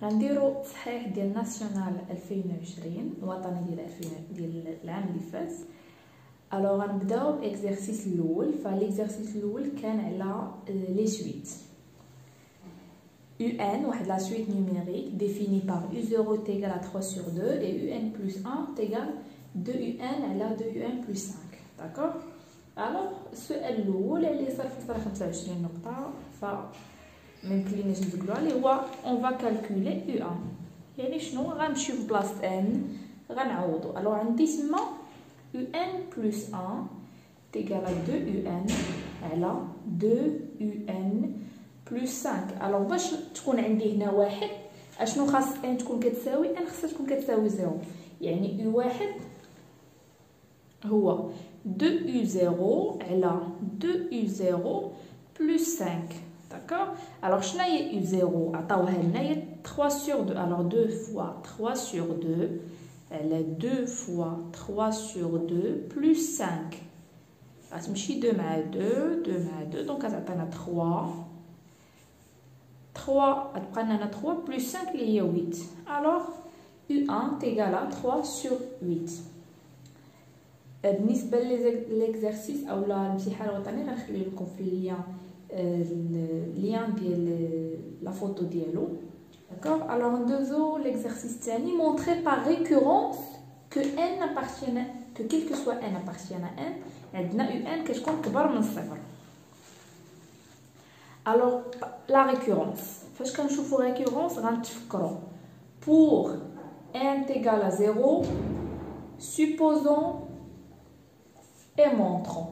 غنديرو تصحيح ديال ناسيونال 2020 الوطني ديال العام اللي فات. الوغ غنبداو باكزرسيس الاول. فاليكزرسيس الاول كان على لي سويت UN, la suite numérique définie par U0 est égal à 3 sur 2 et UN plus 1 est égal à 2UN à la 2UN plus 5. D'accord? Alors, السؤال الأول اللي صار في 25 نقطة ميمكنليناش نبدلو عليه هو on va calculer U1. يعني شنو؟ غنمشيو في بلاصة N غنعوضو. alors عندي تما UN plus 1 est égal à 2UN على 2UN plus 5. alors باش تكون عندي هنا واحد اشنو خاص ان تكون كتساوي ان خاصها تكون كتساوي 0. يعني يو واحد هو 2U0 على 2U0 plus 5. d'accord alors شنو هي U0 عطاوها لنا هي 3 sur 2. alors 2 fois 3 sur 2 على 2 fois 3 sur 2 plus 5 غتمشي 2 مع 2 2 مع 2 دونك غتعطينا 3 غتبقى لنا 3 plus 5 اللي هي 8. alors U1 est égal à 3 sur 8. بالنسبه لليكزرسيس او الامتحان الوطني غنخلي لكم في اللين ديال لا فوتو ديالو. d'accord alors ندوزو l'exercice الثاني montrer par récurrence que n appartient que quel que soit n appartient à n عندنا UN كتكون كبر من صفر. alors la récurrence فاش كنشوفوا récurrence غنتفكروا pour n égal à 0 supposons et montrons.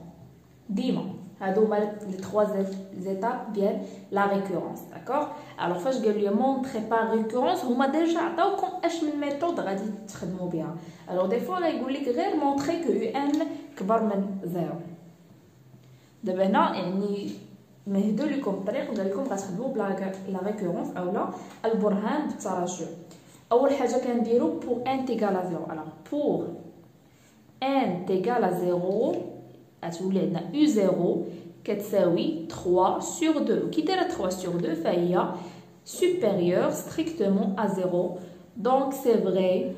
ديما هادو هما لي 3 étapes ديال la récurrence. d'accord alors فاش قال لي montrer par récurrence هما ديجا عطاوكم اش من ميثود غادي تخدموا بها. alors دي فوا غايقول لك غير montrer que UN كبر من 0. دابا هنا يعني مهدو لكم الطريق وقال لكم غتخدموا بلا ريكورونس اولا البرهان بالتراجع. اول حاجه كنديرو pour n égal à 0. alors pour n égal à 0 غتولي عندنا U0 كتساوي 3 sur 2. كي دايره 3 sur 2 فهي supérieure strictement à 0. donc c'est vrai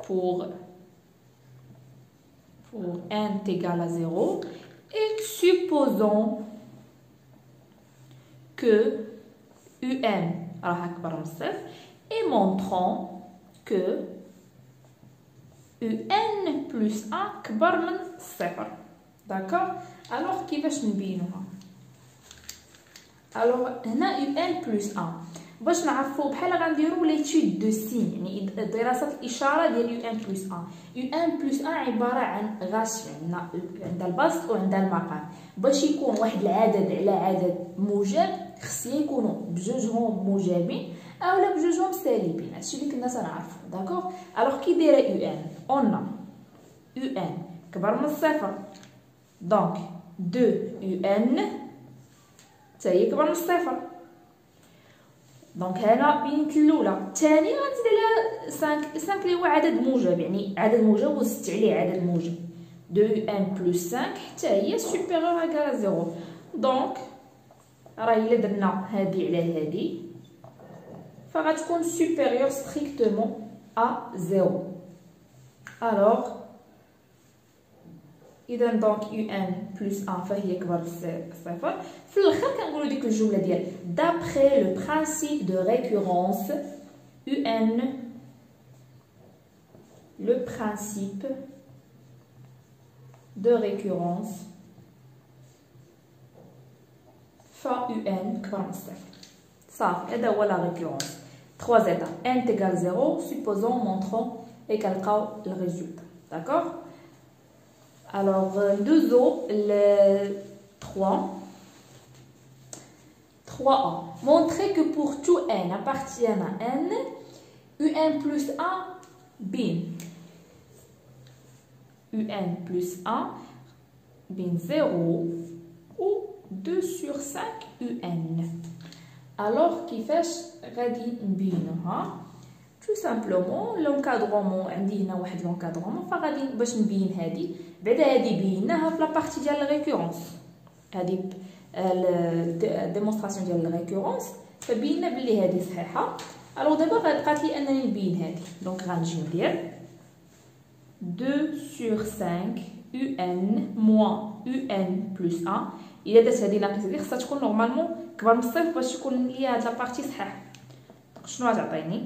pour n égal à 0 et supposons que UN راح أكبر من صفر et montrons que UN plus 1 كبر من صفر. d'accord alors كيفاش نبينوها؟ alors هنا UN plus 1 باش نعرفوا بحال غنديروا ليتود دو سين يعني دراسه الاشاره ديال UN plus 1. UN plus 1 عباره عن غاشي عندها البسط وعندها المقام. باش يكون واحد العدد على عدد موجب خص يكونوا بجوجهم موجبين اولا بجوجهم سالبين. هادشي اللي كنا تنعرفوا. داكوغ الوغ كي دايره UN اون UN كبر من صفر دونك 2 UN حتى هي كبر من صفر. دونك هنا بينت الاولى. الثانيه غنزيد عليها 5 اللي هو عدد موجب يعني عدد موجب وزدت عليه عدد موجب 2n plus 5 حتى هي supérieure à 0. دونك راه الا درنا هادي على هادي فغتكون supérieure strictement à 0. alors اذا دونك UN plus 1 فهي كبر بصفر. في الاخر كنقولوا ديك الجمله ديال d'après le principe de récurrence UN le principe de récurrence fa UN كبر من صفر. صافي هذا هو لا récurrence. 3 étapes n égale 0 supposons montrons et كنلقاو الريزولتا. d'accord alors ندوزو ل 3a montrer que pour tout n appartient à n UN plus 1 bin UN plus 1 bin 0 ou 2 sur 5 UN. alors كيفاش غادي نبينوها؟ tout simplement l'encadrement عندي هنا واحد l'encadrement فغادي باش نبين هادي بعدا هادي بيناها في لابارتي ديال الريكورونس. هادي الديمونستراسيون ديال الريكورونس فبينا بلي هذه صحيحه. الوغ دابا قالت لي انني نبين هذه، دونك غنجي ندير 2 sur 5 un moins un plus 1. الا درت هذه ناقص هذه خصها تكون نورمالمون كبر من الصفر باش يكون لي هاد لابارتي صحيح. شنو غتعطيني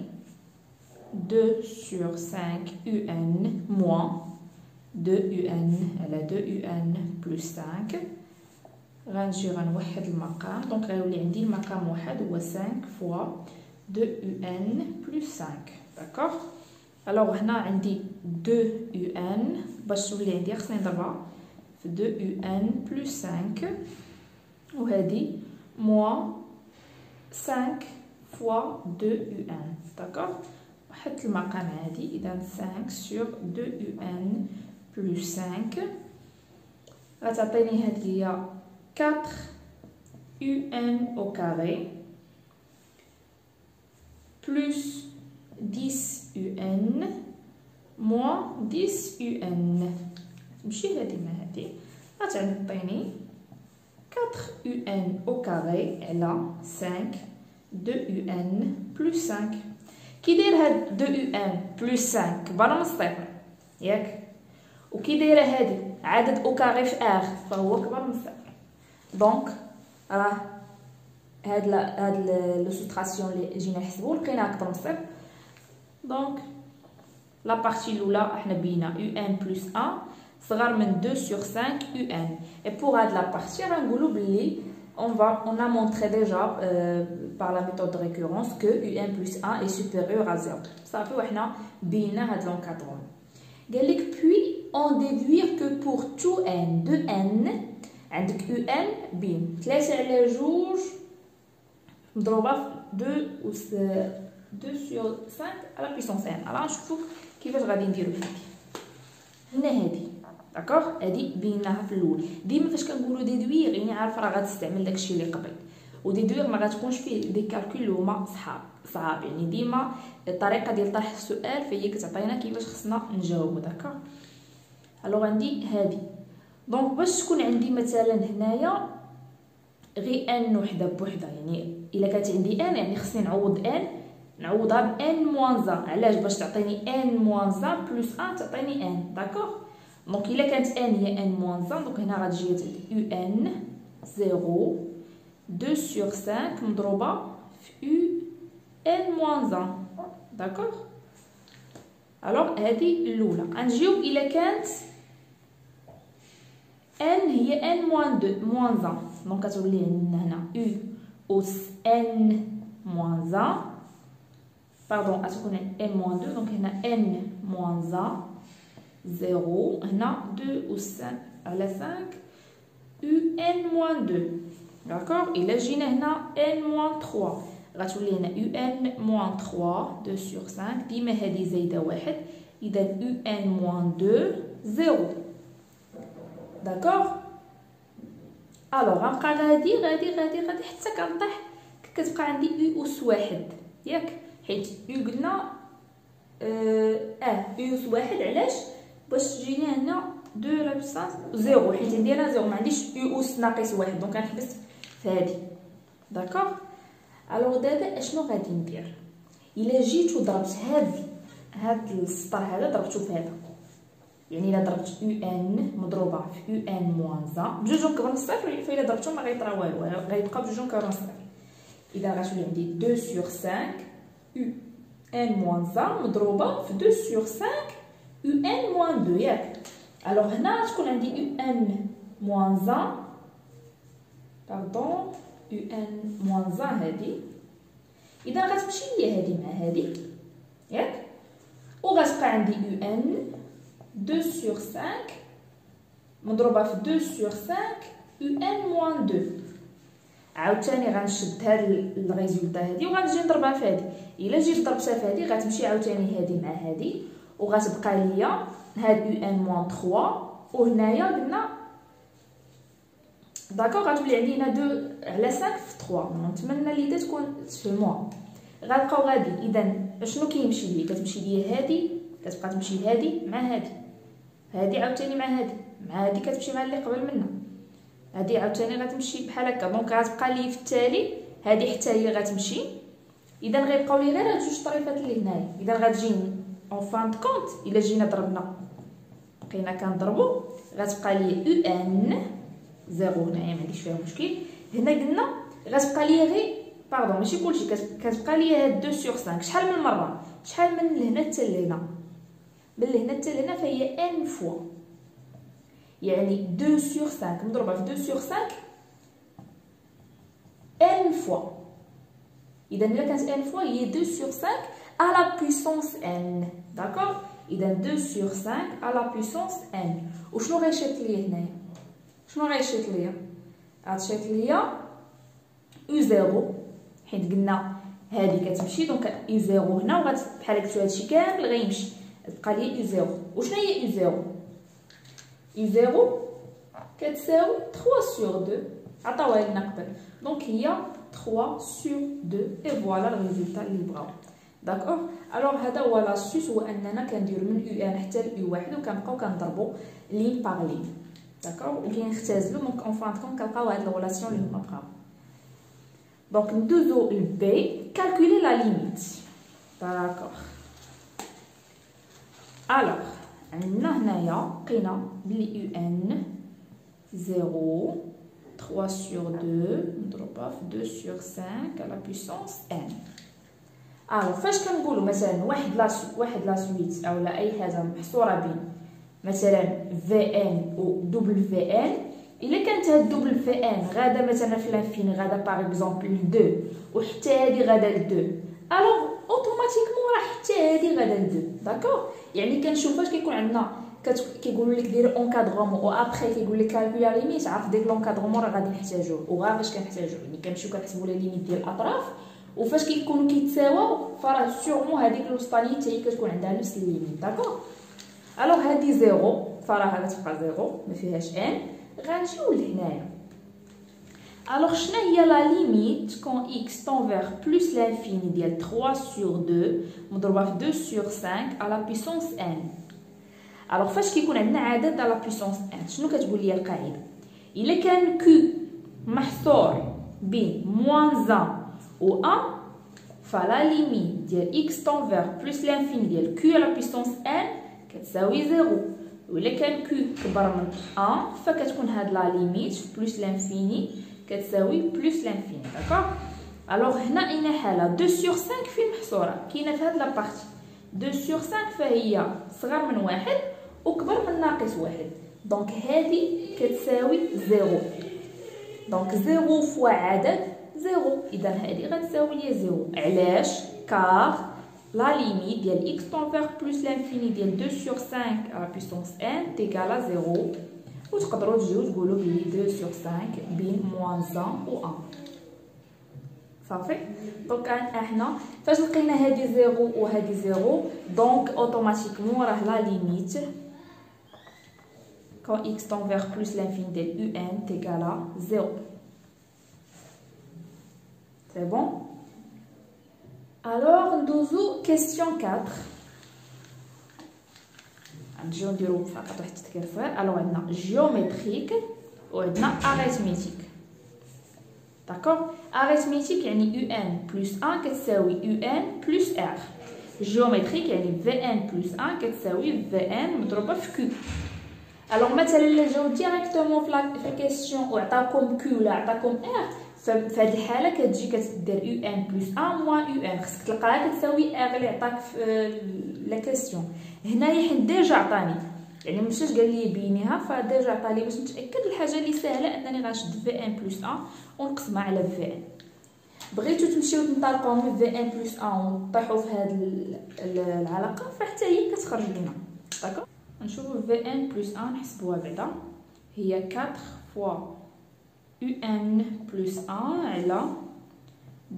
2 sur 5 un moins 2 un على 2 un plus 5. غنجي غنوحد المقام، دونك غيولي عندي المقام واحد هو 5 فوا 2 un plus 5. داكوغ. الوغ هنا عندي 2 un باش تولي عندي خصني نضربها في 2 un plus 5 وهذه موان 5 فوا 2 un. داكوغ. وحدت المقام عادي، اذا 5 sur 2 un plus 5 غتعطيني هذه هي 4 un au carré plus 10 un moins 10 un. تمشي هذه مع هذه غتعطيني 4 un au carré على 5 2 un plus 5. كي داير هاد 2 un plus 5 كبر من الصفر ياك، وكي دايره هذه عدد او كاري في اخ فهو كبر من الصفر. دونك راه هاد لو سوتراسيون اللي جينا نحسبو لقيناها اكبر من الصفر. دونك لا بارتي الاولى حنا بينا un plus 1 صغر من 2 sur 5 un. et pour هاد لا بارتي غنقولوا بلي on a montré déjà par la méthode de récurrence que un plus 1 est supérieur à 0. صافي وحنا بينا هاد لونكادرون. قال لك puis on déduire que pour tout n de n عندك un بين 3 على 2 مضروبه في 2 sur 5 على puissance n. راه نشوفوا كيفاش غادي نديرو هادي. هنا هادي داكوغ، هادي بيناها في الاول. ديما فاش كنقولوا ديدوير يعني عارفه راه غتستعمل داكشي اللي قبل، وديدوير ما غتكونش فيه دي كالكول اللي هما صعاب يعني ديما الطريقه ديال طرح السؤال فهي كتعطينا كيفاش خصنا نجاوبو. داكوغ. الوغ عندي هادي، دونك باش تكون عندي مثلا هنايا غير ان وحده بوحده، يعني الا كانت عندي ان يعني خصني نعوض ان نعوضها ب ان موان 1. علاش؟ باش تعطيني ان موان 1 بلس 1 تعطيني ان. داكوغ. دونك الا كانت ان هي ان موان 1 دونك هنا غتجي يو ان 0 2 sur 5 مضروبه في يو ان موان 1. داكوغ. الوغ هذه الاولى غنجيو الا كانت n هي n moins 2 moins 1 دونك كتولي عندنا هنا u اس n moins 1 باردون غتكون n moins 2 دونك هنا n moins 1 0 هنا 2 اس 5 على 5 u n moins 2. داكوغ. الا جينا هنا n moins 3 غتولي هنا u n moins 3 2 sur 5 ديما هذه زايده واحد اذا u n moins 2 0. داكوغ. الوغ غنبقى غادي حتى كنطيح كتبقى عندي يو اس واحد ياك، حيت يو قلنا يو اس واحد. علاش؟ باش تجيني هنا 2 لا بوسانس 0 حيت عندي انا 0 ما عنديش يو اس ناقص واحد دونك غنحبس في هادي. داكوغ. الوغ دابا اشنو غادي ندير؟ الا جيت وضربت هاد السطر هذا ضربته في هذا، يعني الا ضربت يو ان مضروبه في يو ان موان 1 بجوجهم كبر من الصفر فالا ضربتهم ما غيطرا والو غيبقى بجوجهم كبر من الصفر. اذا غتولي عندي 2 sur 5 يو ان موان 1 مضروبه في 2 sur 5 يو ان موان 2 ياك. الوغ هنا غتكون عندي يو ان موان 1 باردون يو ان موان 1 هادي، اذا غتمشي ليا هادي مع هادي ياك، وغتبقى عندي يو ان 2 sur 5 مضروبه في 2 sur 5 يو ان موان 2. عاوتاني غنشد هاد الريزولطا هادي وغنجي نضربها في هادي. الا جيت ضربتها في هادي غتمشي عاوتاني هادي مع هادي وغتبقى ليا هاد يو ان موان 3 وهنايا قلنا داكوغ غتولي عندي هنا 2 على 5 في 3. نتمنى ليدا تكون تفهموها. غنبقاو غادي اذا شنو كيمشي ليا؟ كتمشي ليا هادي كتبقى تمشي لهادي مع هادي، هادي عاوتاني مع هادي كتمشي مع اللي قبل منها. هادي عاوتاني غتمشي بحال هكا. دونك غتبقى لي في التالي هادي حتى هي غتمشي. اذا غيبقاو لي غير هاد جوج طريفات اللي هنايا. اذا غتجي اون فان دو كونت الا جينا ضربنا بقينا كنضربوا غتبقى لي او ان زيرو هنايا ما عنديش فيها مشكل. هنا قلنا غتبقى لي غير باردون ماشي كلشي كتبقى لي هاد 2 sur 5. شحال من مره؟ شحال من لهنا حتى لهنا؟ من لهنا حتى لهنا فهي ان فوا، يعني 2 sur 5 مضروبه في 2 sur 5 n fois. اذا الا كانت n fois هي 2 sur 5 à la puissance n. داكوغ؟ اذا 2 sur 5 à la puissance n. وشنو غيشيط ليا هنايا؟ شنو غيشيط ليا؟ غتشيط ليا u 0 حيت قلنا هذه كتمشي. دونك u 0 هنا بحال قلتو هادشي كامل غيمشي تبقى لي u 0. وشنو هي u 0؟ u 0 كتساوي 3 sur 2 عطاوها لنا قبل. دونك هي 3 sur 2 اي فوالا الريزولتا اللي بغاو. داكوغ؟ الوغ هذا هو لاسيس، هو اننا كنديرو من يو ان حتى ل يو واحد وكنبقاو كنضربو لين باغ لين. داكوغ؟ وكنختزلو دونك اون فان كون كنلقاو هاد الغولاسيون اللي هما بغاو. دونك ندوزو لبي كالكولي لا ليميت. داكوغ؟ الوغ عندنا هنايا لقينا بلي يو ان 0 3 sur 2 مضروبه في 2 sur 5 à la puissance n. الوغ فاش كنقولوا مثلا واحد لا سويت اولا اي حاجه محصوره بين مثلا في ان و دبل في ان، الا كانت هاد دبل في ان غادا مثلا في لانفيني غادا باغ اكزومبل 2 وحتى هادي غادا ل 2، الوغ اوتوماتيكمون راه حتى هادي غادا ل 2. داكوغ؟ يعني كنشوف فاش كيكون عندنا كيقولوا لك دير اونكادغومون و ابخي كيقول لك كالكولي ليميت، عارف ديك لونكادغومون راه غادي نحتاجوه. وغا فاش كنحتاجوه يعني كنمشيو كنحسبوا لا ليميت ديال الاطراف، وفاش كيكونوا كيتساواو فراه سيغمون هذيك الوسطانيه حتى هي كتكون عندها نفس الليميت. داكوغ؟ الوغ هادي زيرو فراه غتبقى زيرو ما فيهاش ان. غنجيو لهنايا. الوغ شنو هي لا ليميت كون اكس تون فيغ بلس لانفيني ديال 3 sur 2 مضروبه في 2 sur 5 à la puissance n. الوغ فاش كيكون عندنا عدد على بويسونس ان شنو كتقول لي القاعده؟ الا كان كيو محصور بين موان 1 و 1 فلا ليميت ديال اكس تون فيغ بلس لانفيني ديال كيو على بويسونس ان كتساوي 0. وإلا كان كيو كبر من 1 فكتكون هاد لا ليميت في بلس لانفيني كتساوي بلس لانفيني. داكوغ؟ الوغ هنا اين حاله 2 sur 5 فين محصوره؟ كاينه في هاد لابارتي 2 sur 5 فهي صغر من 1 وكبر من ناقص 1. دونك هادي كتساوي 0. دونك 0 فوا عدد 0، اذا هادي غتساوي لي 0. علاش؟ كار لا ليميت ديال اكس طون فيغ بلس لانفيني ديال 2 sur 5 على بويسونس ان تيكالا 0. وتقدروا تجيو تقولوا بلي 2 sur 5 بين موان 1 و 1. صافي؟ دونك احنا فاش لقينا هادي 0 وهادي 0 دونك اوتوماتيكمون راه لا ليميت quand x tend vers plus l'infini de un est égal à 0. C'est bon? Alors, nous question 4. نجيو نديرو فقط واحد التذكير صغير. الوغ عندنا جيومتريك وعندنا اريثميتيك. داكوغ؟ اريثميتيك يعني يو ان بلس 1 كتساوي يو ان بلس ار. جيومتريك يعني في ان بلس 1 كتساوي في ان مضروبه في كيو. الوغ مثلا الا جاو ديريكتومون في الكيسيون وعطاكم كيو ولا عطاكم ار، ففي هذه الحاله كتجي كدير يو ان بلس 1 موان يو ان، خصك تلقاها كتساوي ار اللي عطاك في لا كيسيون. هنايا حيت ديجا عطاني يعني مشاش قال لي بينيها فديجا عطاني باش نتاكد الحاجه اللي سهله انني غنشد في ان بلس 1 ونقسمها على في ان. بغيتو تمشيو تنطلقوا من في ان بلس 1 وطيحوا في هذه العلاقه فحتى هي كتخرج لنا. داكوغ؟ نشوفوا في ان بلس 1 نحسبوها بعدا هي 4 فوا يو ان بلس 1 على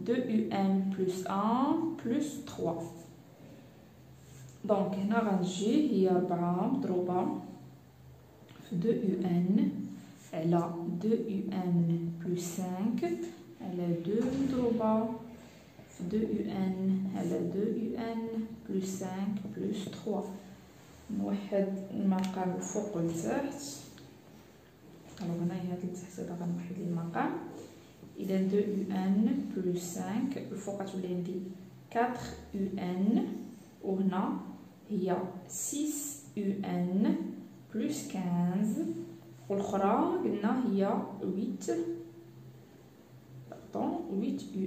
2 يو ان بلس 1 بلس 3. دونك هنا غنجي هي 4 مضروبه في 2 يو ان على 2 يو ان بلس 5 على 2 مضروبه في 2 يو ان على 2 يو ان بلس 5 بلس 3. نوحد المقام الفوق والتحت الوغ هنايا هاد التحسيبه غنوحد لي المقام. اذا 2 ان بلس 5 الفوق غتولي عندي 4 ان، وهنا هي 6 ان بلس 15، والاخرى قلنا هي 8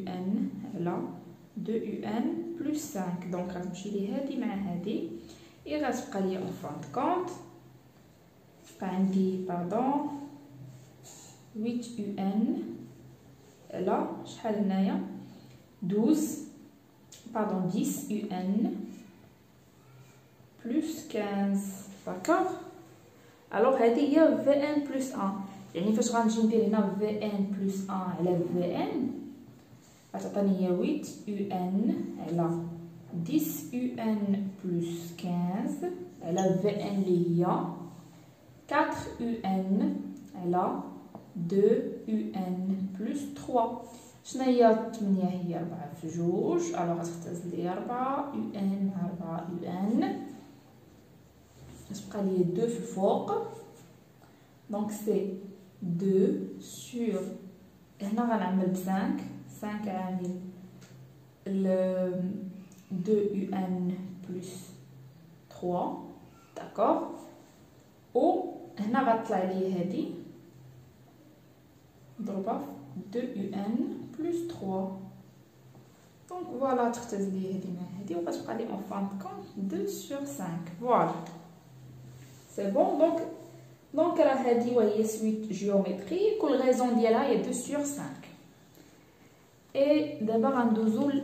ان على 2 ان بلس 5. دونك غتمشي لي هادي مع هادي، اي غتبقى لي اون فان كونط بقى عندي 8 ان على شحال هنايا 10 ان بلس 15. داكوغ. الوغ هذه هي في ان بلس 1. يعني فاش غنجي ندير هنا في ان بلس 1 على في ان غتعطيني هي 8 ان على 10 ان بلس 15 على في ان اللي هي 4 ان على 2 ان بلس 3. شنو هي 8؟ هي 4 في جوج، الوغ غتختزل لي 4 ان مع 4 ان، غتبقى لي 2 في الفوق. دونك سي 2 سور، هنا غنعمل ب 5 عامل 2 ان بلس 3. داكوغ. و هنا غطلع لي هادي مضروبه في 2 ان بلس 3. دونك فوالا تختزل لي هادي مع هادي وغتبقى لي اون فان كونط 2 سور 5. فوالا سي بون. دونك راه هادي وهي سويت جيومتري، كل غيزون ديالها هي 2 سور 5. اي دابا غندوزو ل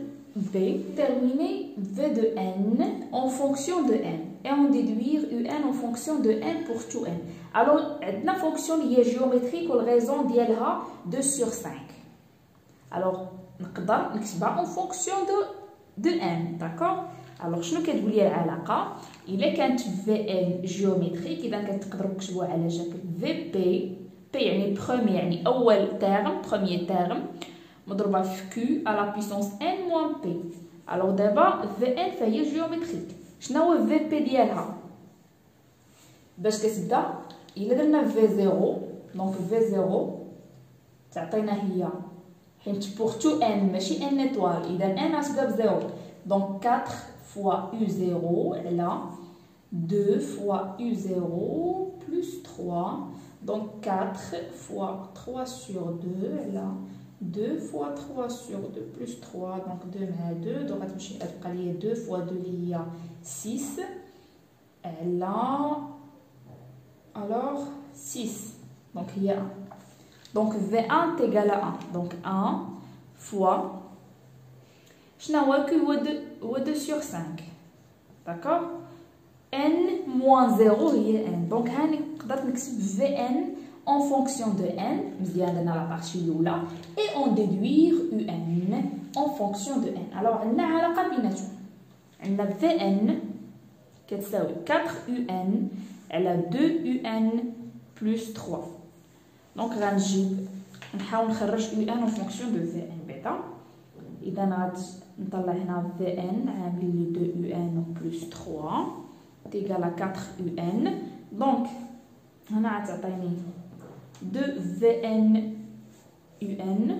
V. Terminer V de n en fonction de n et on déduire un en fonction de n pour tout n. Alors عندنا fonction هي géométrique والغيزون ديالها 2 sur 5. alors نقدر نكتبها en fonction de n. d'accord. alors شنو كتقول لي العلاقه؟ الا كانت Vn جيومتريك اذا كتقدروا تكتبوها على شكل Vp. P يعني برومي يعني اول تيرم، بروميير تيرم مضروبه في Q à la puissance n moins P. alors دابا Vn فهي جيومتريك. شنو هو Vp ديالها؟ باش كتبدا الا درنا V0 دونك V0 تعطينا هي حيت بور تو n ماشي n étoile اذا n غتبدا بزيرو. دونك 4 fois U0 على 2 fois U0 plus 3. donc 4 fois 3 sur 2 على 2 fois 3 sur 2 plus 3. donc 2 مع 2 دونك غتمشي تبقى لي 2 fois 2 اللي هي 6 على alors 6. donc هي 1. donc V1 égale à 1. donc 1 fois شنو هو Q هو 2 sur 5. d'accord. n moins 0 هي n. donc هاني قدرت نكتب Vn en fonction de n. مزيان درنا لا بارتي الاولى et on déduire un en fonction de n. alors عندنا علاقه بيناتهم. عندنا Vn كتساوي 4 un على 2 un plus 3. دونك غنجيب نحاول نخرج un en fonction de Vn بيتا. اذا غنطلع هنا Vn عامل لي 2 un plus 3 égal à 4 un. دونك هنا غتعطيني 2 Vn un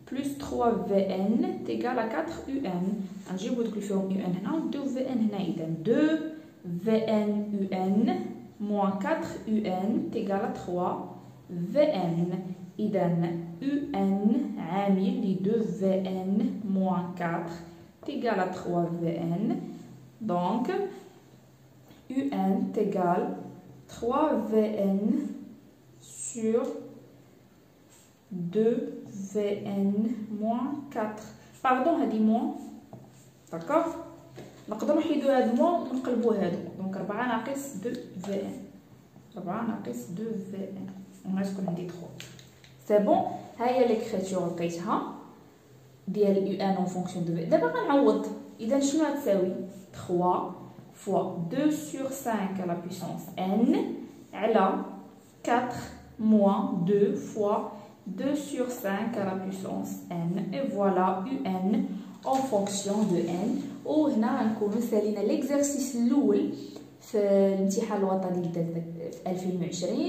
plus 3 Vn égal à 4 un. غنجيبو دوك اللي فيهم un هنا و 2 Vn هنا. اذا 2 Vn un moins 4 un égal à 3 Vn. اذا un عامل لي 2 Vn moins 4 égal à 3 Vn. donc un égale 3 Vn sur 2 Vn moins 4. pardon هادي moins. d'accord. نقدروا نحيدوا هاد موان ونقلبوا هادو. دونك 4 ناقص 2 Vn 4 ناقص 2 Vn وغتكون عندي 3. سي بون. ها هي ليكريتور لقيتها ديال ان اون فونكسيون دو في. دابا غنعوض. اذا شنو غتساوي 3 fois 2 sur 5 à la puissance n على 4 moins 2 fois 2 sur 5 à la puissance n. et voilà un en fonction de n. وهنا غنكونوا سالينا ليكزارسيس الاول في الامتحان الوطني اللي داز في 2020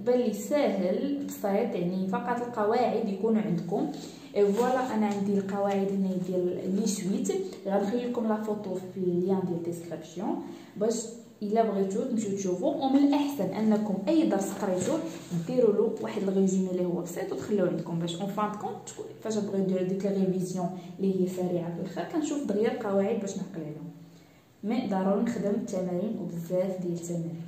بان لي ساهل بسيط، يعني فقط القواعد يكونوا عندكم. فوالا انا عندي القواعد هنا ديال لي سويت، غنخلي لكم لا فوتو في اللين ديال الديسكريبسيون باش الا بغيتو تمشيو تشوفوا. ومن الاحسن انكم اي درس قريتوه ديروا له واحد الريزومي اللي هو بسيط وتخلوه عندكم باش اون فان كونت فاش بغيو ندير ديك الريفيزيون اللي هي سريعه في الاخر كنشوف دغيا القواعد باش نعقل عليهم. مي ضروري نخدم التمارين وبزاف ديال التمارين.